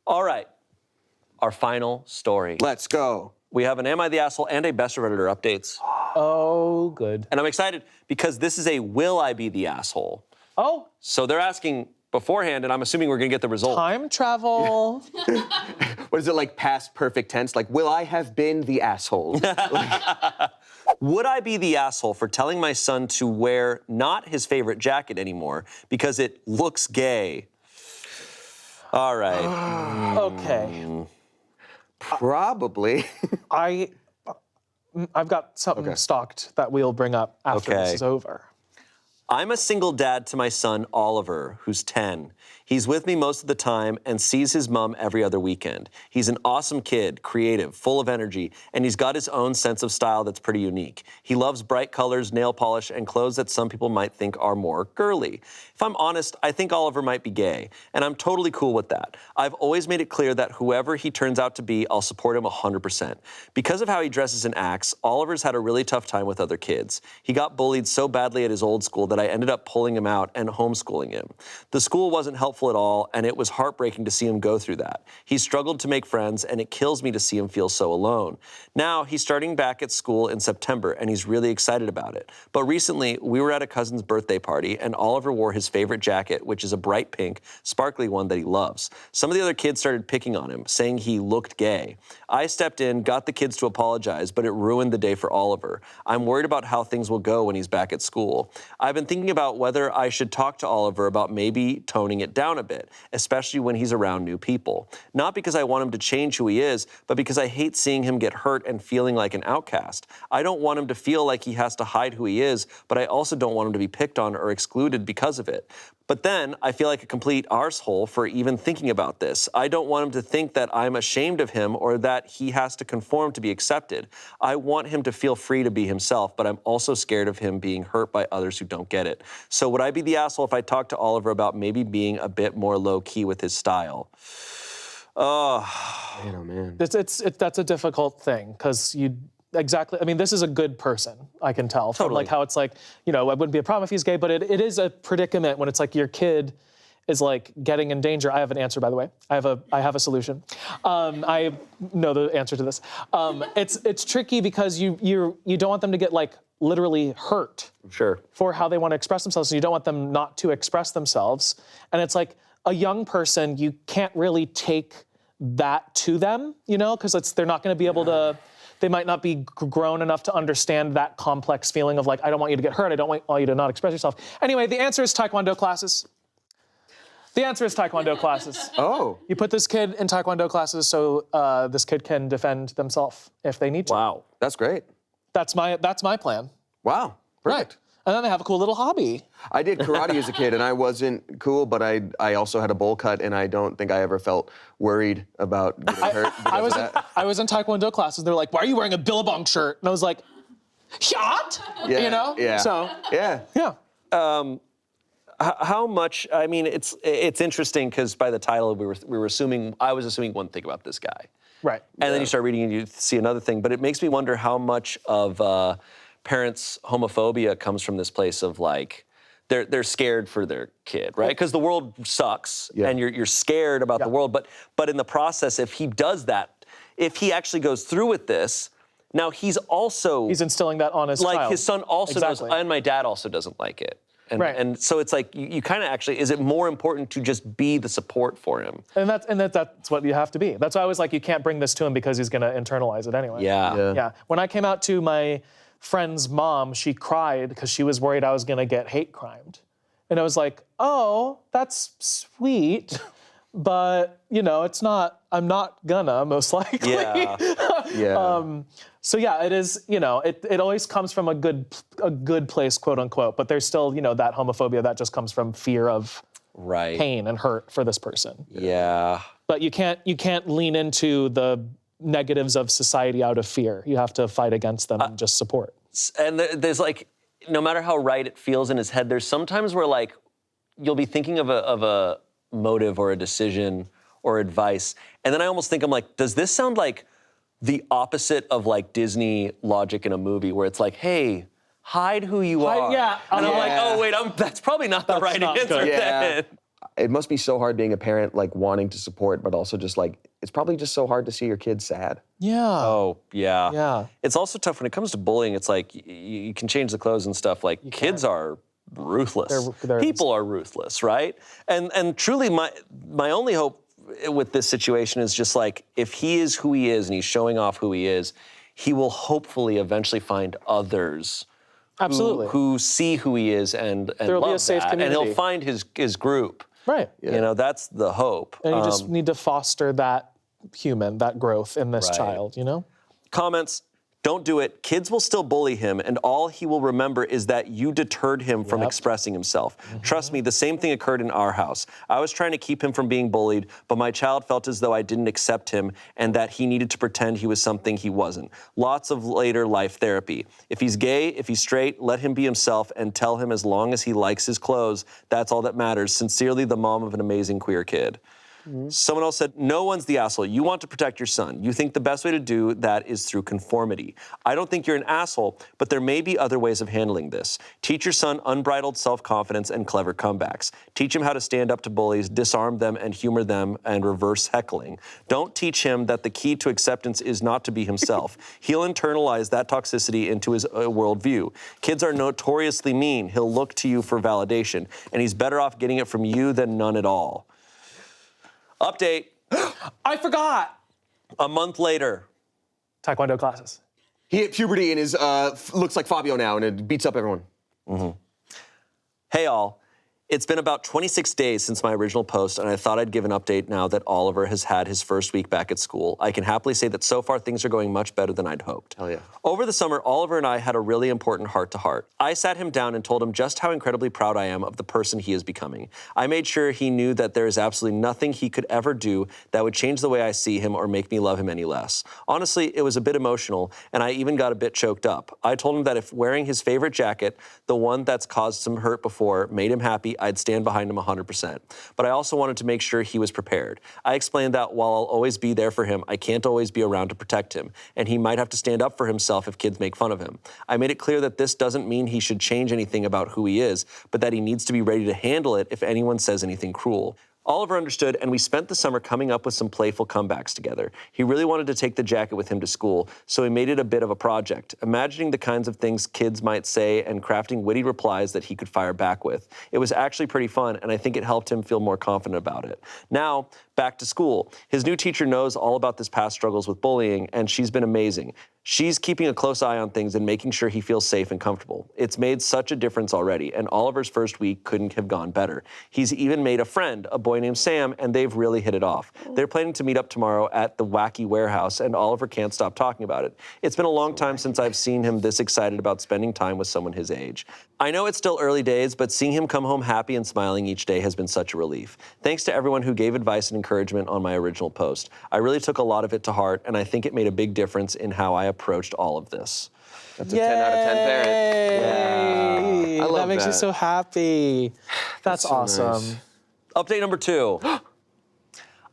All right, our final story. Let's go. We have an Am I the Asshole and a Best of Redditor updates. Oh, good. And I'm excited because this is a Will I Be the Asshole? Oh. So they're asking beforehand, and I'm assuming we're gonna get the result. Time travel. What is it, like past perfect tense? Like, will I have been the asshole? Would I be the asshole for telling my son to wear not his favorite jacket anymore because it looks gay? All right. Okay. Probably. I've got something stocked that we'll bring up after this is over. I'm a single dad to my son, Oliver, who's 10. He's with me most of the time and sees his mom every other weekend. He's an awesome kid, creative, full of energy, and he's got his own sense of style that's pretty unique. He loves bright colors, nail polish, and clothes that some people might think are more girly. If I'm honest, I think Oliver might be gay, and I'm totally cool with that. I've always made it clear that whoever he turns out to be, I'll support him 100%. Because of how he dresses and acts, Oliver's had a really tough time with other kids. He got bullied so badly at his old school that I ended up pulling him out and homeschooling him. The school wasn't helpful at all, and it was heartbreaking to see him go through that. He struggled to make friends, and it kills me to see him feel so alone. Now, he's starting back at school in September, and he's really excited about it. But recently, we were at a cousin's birthday party, and Oliver wore his favorite jacket, which is a bright pink, sparkly one that he loves. Some of the other kids started picking on him, saying he looked gay. I stepped in, got the kids to apologize, but it ruined the day for Oliver. I'm worried about how things will go when he's back at school. I've been thinking about whether I should talk to Oliver about maybe toning it down a bit, especially when he's around new people. Not because I want him to change who he is, but because I hate seeing him get hurt and feeling like an outcast. I don't want him to feel like he has to hide who he is, but I also don't want him to be picked on or excluded because of it. But then I feel like a complete arsehole for even thinking about this. I don't want him to think that I'm ashamed of him or that he has to conform to be accepted. I want him to feel free to be himself, but I'm also scared of him being hurt by others who don't get it. So would I be the asshole if I talked to Oliver about maybe being a bit more low-key with his style? Oh. Man, oh man. That's a difficult thing, because exactly, I mean, this is a good person, I can tell. From like how it's like, you know, it wouldn't be a problem if he's gay, but it is a predicament when it's like your kid is like getting in danger. I have an answer, by the way. I have a solution. I know the answer to this. It's tricky because you don't want them to get like literally hurt. Sure. For how they want to express themselves, and you don't want them not to express themselves. And it's like a young person, you can't really take that to them, you know, because they're not going to be able to. They might not be grown enough to understand that complex feeling of like, I don't want you to get hurt, I don't want you to not express yourself. Anyway, the answer is Taekwondo classes. The answer is Taekwondo classes. Oh. You put this kid in Taekwondo classes so this kid can defend themselves if they need to. Wow. That's great. That's my plan. Wow. Perfect. Right. And then they have a cool little hobby. I did karate as a kid, and I wasn't cool, but I also had a bowl cut, and I don't think I ever felt worried about getting hurt because of that. I was in Taekwondo classes. They're like, why are you wearing a Billabong shirt? And I was like, shot? Yeah, you know? Yeah. So, yeah. How much? I mean, it's interesting because by the title we were assuming I was assuming one thing about this guy, right? And then you start reading and you see another thing. But it makes me wonder how much of parents' homophobia comes from this place of like they're scared for their kid, right? Because the world sucks, and you're scared about the world. But in the process, if he does that, if he actually goes through with this. Now he's instilling that on his child. Like his son also does, and my dad also doesn't like it. And so it's like you kind of actually, is it more important to just be the support for him? And that's what you have to be. That's why I was like, you can't bring this to him because he's going to internalize it anyway. Yeah. When I came out to my friend's mom, she cried because she was worried I was going to get hate crimed. And I was like, oh, that's sweet. But, you know, I'm not gonna, most likely. Yeah. So yeah, it is, you know, it always comes from a good place, quote unquote, but there's still, you know, that homophobia that just comes from fear of pain and hurt for this person. Yeah. But you can't lean into the negatives of society out of fear. You have to fight against them and just support. And there's like, no matter how right it feels in his head, there's sometimes where like, you'll be thinking of a motive or a decision or advice, and then I almost think, I'm like, does this sound like the opposite of like Disney logic in a movie where it's like, hey, hide who you are. Yeah. And I'm like, oh wait, that's probably not the right answer then. it must be so hard being a parent, like wanting to support, but also just like, it's probably just so hard to see your kids sad. Yeah. Oh, yeah. Yeah. It's also tough when it comes to bullying. It's like you can change the clothes and stuff. Like kids are ruthless. People are ruthless, right? And truly, my only hope with this situation is just like, if he is who he is and he's showing off who he is, he will hopefully eventually find others who see who he is and There'll love be a safe that, community. and he'll find his group. Right. You know, that's the hope. And you just need to foster that that growth in this child, you know? Comments, don't do it. Kids will still bully him, and all he will remember is that you deterred him from expressing himself. Trust me, the same thing occurred in our house. I was trying to keep him from being bullied, but my child felt as though I didn't accept him and that he needed to pretend he was something he wasn't. Lots of later life therapy. If he's gay, if he's straight, let him be himself and tell him as long as he likes his clothes, that's all that matters. Sincerely, the mom of an amazing queer kid. Someone else said, no one's the asshole. You want to protect your son. You think the best way to do that is through conformity. I don't think you're an asshole, but there may be other ways of handling this. Teach your son unbridled self-confidence and clever comebacks. Teach him how to stand up to bullies, disarm them, and humor them, and reverse heckling. Don't teach him that the key to acceptance is not to be himself. He'll internalize that toxicity into his worldview. Kids are notoriously mean. He'll look to you for validation, and he's better off getting it from you than none at all. Update. I forgot. A month later. Taekwondo classes. He hit puberty and is looks like Fabio now, and it beats up everyone. Hey all. It's been about 26 days since my original post, and I thought I'd give an update now that Oliver has had his first week back at school. I can happily say that so far things are going much better than I'd hoped. Hell yeah. Over the summer, Oliver and I had a really important heart-to-heart. I sat him down and told him just how incredibly proud I am of the person he is becoming. I made sure he knew that there is absolutely nothing he could ever do that would change the way I see him or make me love him any less. Honestly, it was a bit emotional, and I even got a bit choked up. I told him that if wearing his favorite jacket, the one that's caused some hurt before, made him happy, I'd stand behind him 100%. But I also wanted to make sure he was prepared. I explained that while I'll always be there for him, I can't always be around to protect him, and he might have to stand up for himself if kids make fun of him. I made it clear that this doesn't mean he should change anything about who he is, but that he needs to be ready to handle it if anyone says anything cruel. Oliver understood, and we spent the summer coming up with some playful comebacks together. He really wanted to take the jacket with him to school, so we made it a bit of a project, imagining the kinds of things kids might say and crafting witty replies that he could fire back with. It was actually pretty fun, and I think it helped him feel more confident about it. Now, back to school. His new teacher knows all about this past struggles with bullying, and she's been amazing. She's keeping a close eye on things and making sure he feels safe and comfortable. It's made such a difference already, and Oliver's first week couldn't have gone better. He's even made a friend, a boy named Sam, and they've really hit it off. They're planning to meet up tomorrow at the Wacky Warehouse, and Oliver can't stop talking about it. It's been a long time since I've seen him this excited about spending time with someone his age. I know it's still early days, but seeing him come home happy and smiling each day has been such a relief. Thanks to everyone who gave advice and encouragement on my original post. I really took a lot of it to heart, and I think it made a big difference in how I approached all of this. That's a 10 out of 10 parent. Yeah. I love that makes you so happy. That's so awesome. nice. Update number 2.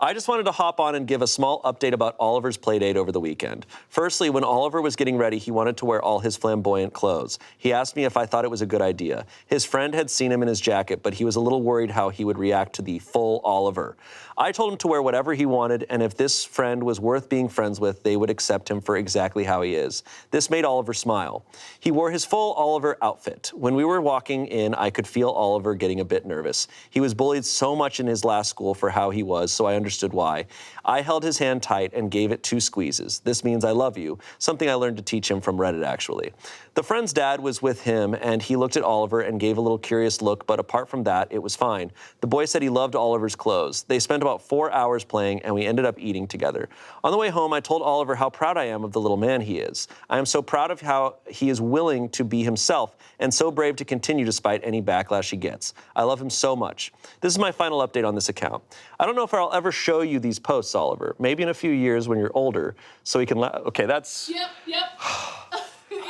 I just wanted to hop on and give a small update about Oliver's playdate over the weekend. Firstly, when Oliver was getting ready, he wanted to wear all his flamboyant clothes. He asked me if I thought it was a good idea. His friend had seen him in his jacket, but he was a little worried how he would react to the full Oliver. I told him to wear whatever he wanted, and if this friend was worth being friends with, they would accept him for exactly how he is. This made Oliver smile. He wore his full Oliver outfit. When we were walking in, I could feel Oliver getting a bit nervous. He was bullied so much in his last school for how he was, so I understood why. I held his hand tight and gave it 2 squeezes. This means I love you, something I learned to teach him from Reddit, actually. The friend's dad was with him, and he looked at Oliver and gave a little curious look, but apart from that, it was fine. The boy said he loved Oliver's clothes. They spent about 4 hours playing, and we ended up eating together. On the way home, I told Oliver how proud I am of the little man he is. I am so proud of how he is willing to be himself and so brave to continue despite any backlash he gets. I love him so much. This is my final update on this account. I don't know if I'll ever show you these posts, Oliver. Maybe in a few years when you're older, so we can okay, that's... Yep.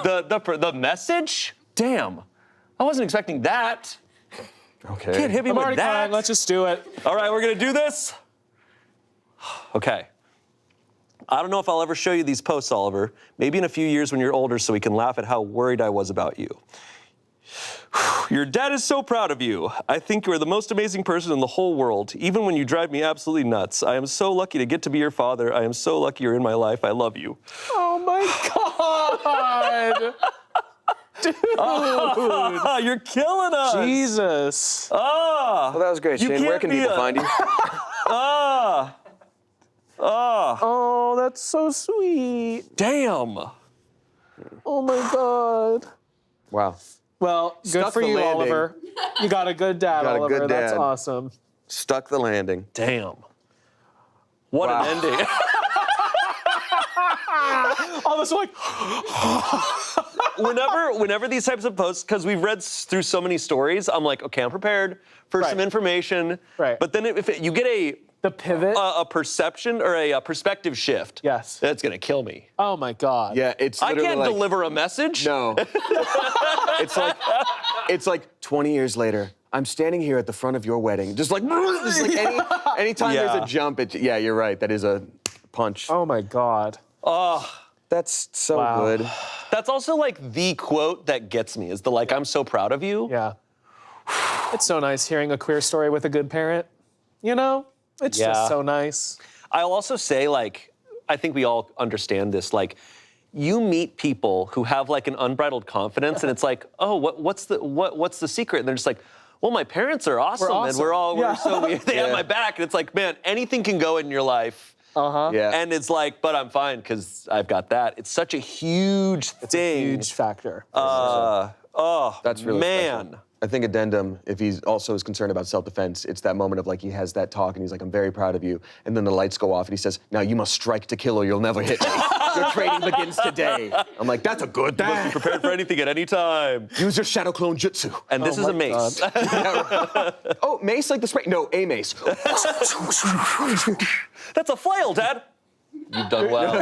The message? Damn. I wasn't expecting that. Okay. Can't hit me I'm with already that. crying. Let's just do it. All right, we're gonna do this. Okay. I don't know if I'll ever show you these posts, Oliver. Maybe in a few years when you're older so we can laugh at how worried I was about you. Your dad is so proud of you. I think you are the most amazing person in the whole world, even when you drive me absolutely nuts. I am so lucky to get to be your father. I am so lucky you're in my life. I love you. Oh my God. Dude. Oh, you're killing us. Jesus. Ah. Well, that was great, You Shane. Where can't can be people a- find you? Ah. Ah. Oh, that's so sweet. Damn. Oh my God. Wow. Well, good Stuck for the you, landing. Oliver. You got a good dad, Got a Oliver. good That's dad. awesome. Stuck the landing. Damn. What Wow. an ending. All this like, whenever these types of posts, because we've read through so many stories, I'm like, okay, I'm prepared for Right. some information. Right. But then you get the pivot. a perception or a perspective shift. Yes. That's gonna kill me. Oh my God. Yeah, it's I literally can't like, deliver a message. No. it's like 20 years later. I'm standing here at the front of your wedding. Just like anytime Yeah. there's a jump, yeah, you're right. That is a punch. Oh my God. Oh, That's so Wow. good. that's also like the quote that gets me is the like, I'm so proud of you. Yeah. It's so nice hearing a queer story with a good parent. You know? It's Yeah. just so nice. I'll also say, like, I think we all understand this. Like, you meet people who have like an unbridled confidence, and it's like, oh, what's the secret? And they're just like, well, my parents are awesome, and awesome. they have my back. And it's like, man, anything can go in your life. Uh-huh. Yeah. And it's like, but I'm fine because I've got that. It's such a huge thing. Huge factor. That's really man. special. I think addendum, if he also is concerned about self-defense, it's that moment of like he has that talk and he's like, I'm very proud of you. And then the lights go off and he says, now you must strike to kill or you'll never hit me. Your training begins today. I'm like, that's a good Be dad. prepared for anything at any time. Use your shadow clone jutsu. And this is a mace. Oh, mace like the spray? No, a mace. That's a flail, Dad. You've done well.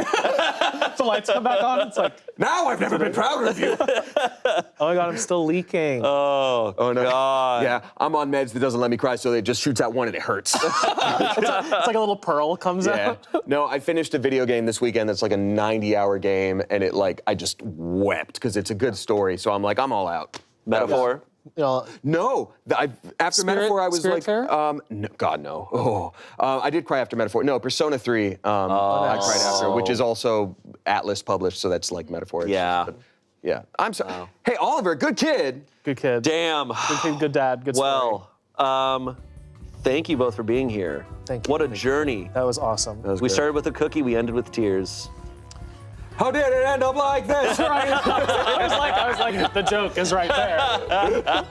The lights come back on. It's like, Now I've never been prouder of you. oh my God, I'm still leaking. Oh no. God. Yeah, I'm on meds that doesn't let me cry, so it just shoots out one and it hurts. It's like a little pearl comes Yeah. out. No, I finished a video game this weekend that's like a 90-hour game, and it like I just wept because it's a good story. So I'm like, I'm all out. Metaphor. You know, No, after Spirit- Metaphor, I was Spirit like, Fair? no, God no. Oh, I did cry after Metaphor. No, Persona 3. I cried after, which is also Atlas published, so that's like Metaphor. Yeah. But, yeah. I'm sorry. Hey, Oliver, good kid. good kid. Damn. Good kid, good dad, good story. Well, thank you both for being here. Thank you. What a journey. That was awesome. We started with a cookie, we ended with tears. How did it end up like this? I was like, the joke is right there.